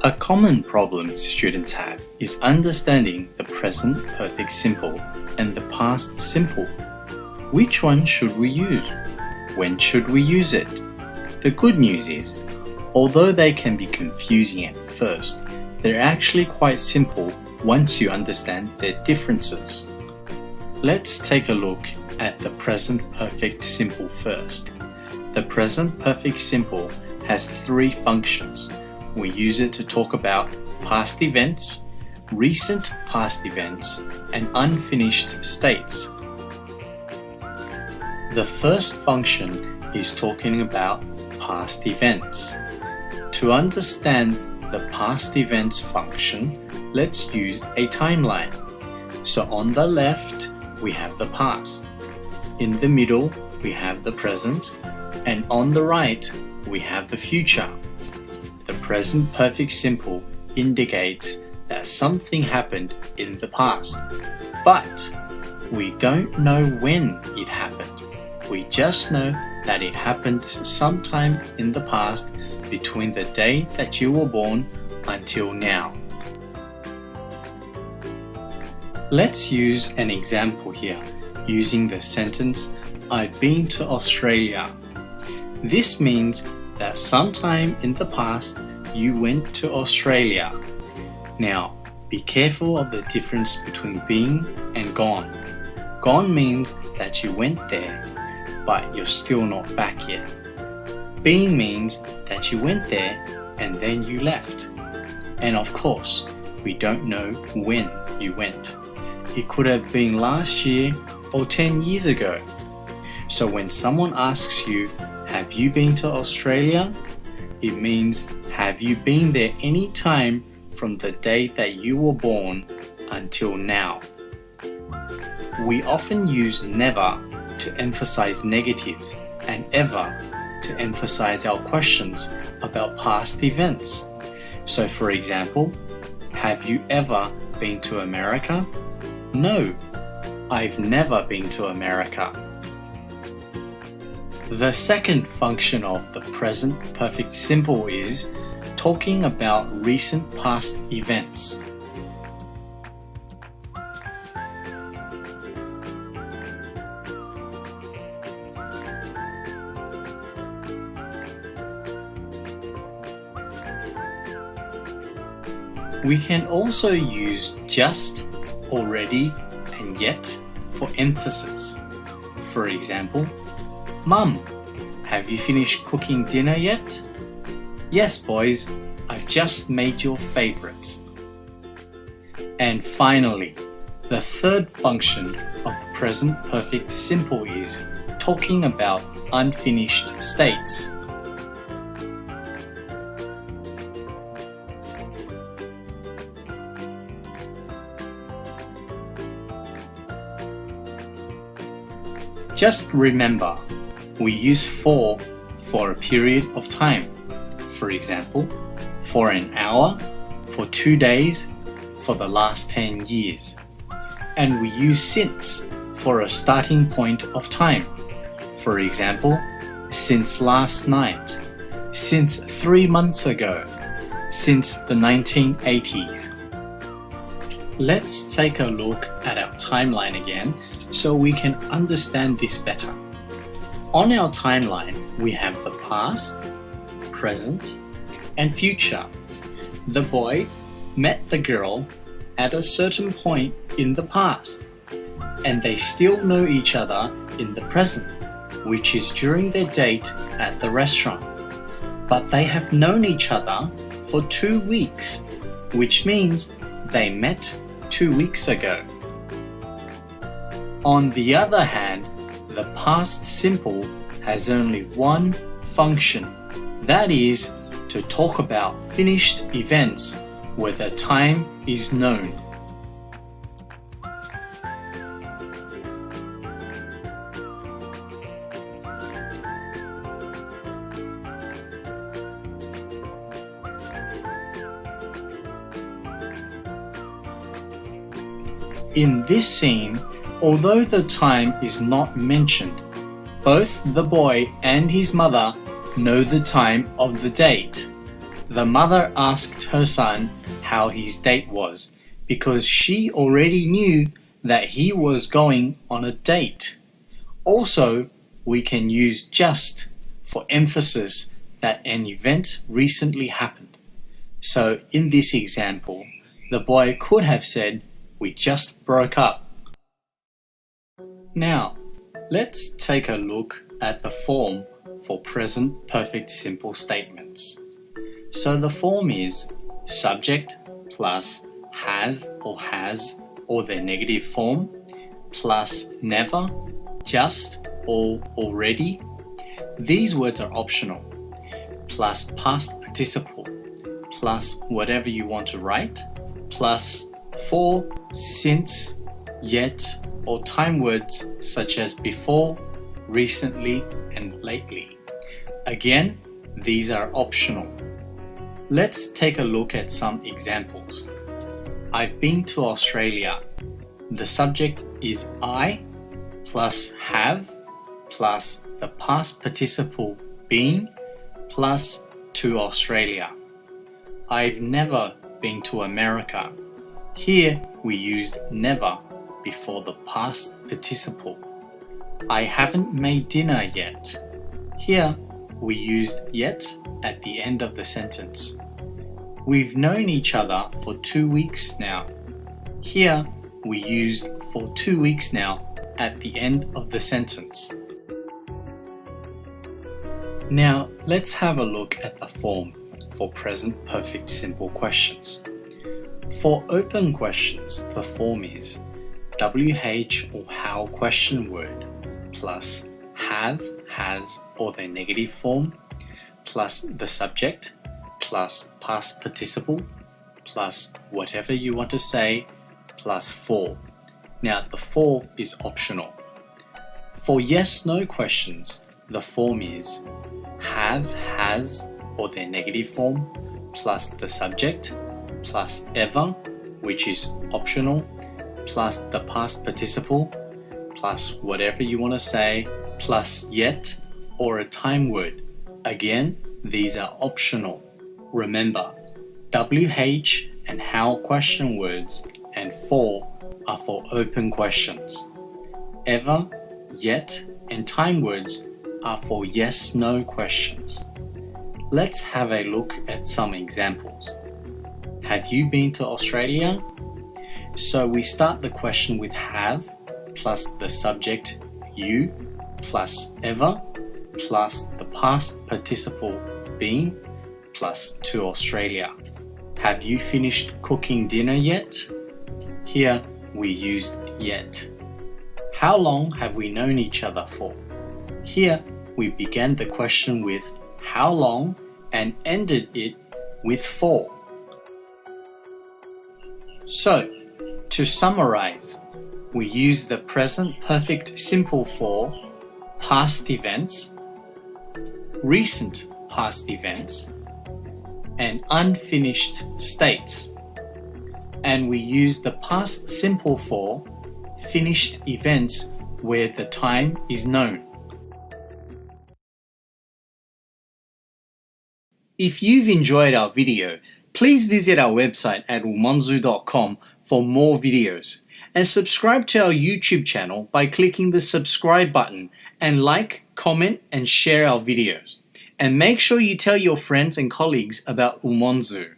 A common problem students have is understanding the present perfect simple and the past simple. Which one should we use? When should we use it? The good news is, although they can be confusing at first, they're actually quite simple once you understand their differences. Let's take a look at the present perfect simple first. The present perfect simple has three functions. We use it to talk about past events, recent past events, and unfinished states. The first function is talking about past events. To understand the past events function, let's use a timeline. So on the left, we have the past. In the middle, we have the present, and on the right, we have the future. The present perfect simple indicates that something happened in the past, but we don't know when it happened. We just know that it happened sometime in the past between the day that you were born until now. Let's use an example here using the sentence, I've been to Australia. This means that sometime in the past you went to Australia. Now, be careful of the difference between been and gone. Gone means that you went there, but you're still not back yet. Been means that you went there and then you left. And of course, we don't know when you went. It could have been last year or 10 years ago. So when someone asks you, have you been to Australia? It means, have you been there any time from the day that you were born until now? We often use never to emphasize negatives and ever to emphasize our questions about past events. So for example, have you ever been to America? No, I've never been to America. The second function of the present perfect simple is talking about recent past events. We can also use just, already, and yet for emphasis. For example, Mum, have you finished cooking dinner yet? Yes, boys, I've just made your favorites. And finally, the third function of the present perfect simple is talking about unfinished states. Just remember, we use for a period of time. For example, for an hour, for 2 days, for the last 10 years. And we use since for a starting point of time. For example, since last night, since 3 months ago, since the 1980s. Let's take a look at our timeline again so we can understand this better. On our timeline, we have the past, present, and future. The boy met the girl at a certain point in the past, and they still know each other in the present, which is during their date at the restaurant. But they have known each other for 2 weeks, which means they met 2 weeks ago. On the other hand, the past simple has only one function, that is, to talk about finished events where the time is known. In this scene, although the time is not mentioned, both the boy and his mother know the time of the date. The mother asked her son how his date was because she already knew that he was going on a date. Also, we can use just for emphasis that an event recently happened. So in this example, the boy could have said, "We just broke up." Now, let's take a look at the form for present perfect simple statements. So the form is subject plus have or has or their negative form plus never, just or already. These words are optional. Plus past participle plus whatever you want to write plus for, since, yet, or time words such as before, recently, and lately. Again, these are optional. Let's take a look at some examples. I've been to Australia. The subject is I plus have plus the past participle been plus to Australia. I've never been to America. Here we used never before the past participle. I haven't made dinner yet. Here we used yet at the end of the sentence. We've known each other for 2 weeks now. Here we used for 2 weeks now at the end of the sentence. Now let's have a look at the form for present perfect simple questions. For open questions, the form is WH or how question word plus have, has or their negative form plus the subject plus past participle plus whatever you want to say plus for. Now the for is optional. For yes/no questions, the form is have, has or their negative form plus the subject plus ever, which is optional, plus the past participle plus whatever you want to say plus yet or a time word. Again, these are optional. Remember, WH and how question words and for are for open questions. Ever, yet, and time words are for yes/no questions. Let's have a look at some examples. Have you been to Australia? So we start the question with have plus the subject you plus ever plus the past participle been plus to Australia. Have you finished cooking dinner yet? Here we used yet. How long have we known each other for? Here we began the question with how long and ended it with for. So, to summarize, we use the present perfect simple for past events, recent past events, and unfinished states. And we use the past simple for finished events where the time is known. If you've enjoyed our video, please visit our website at umonzu.com for more videos and subscribe to our YouTube channel by clicking the subscribe button and like, comment and share our videos. And make sure you tell your friends and colleagues about Umonzu.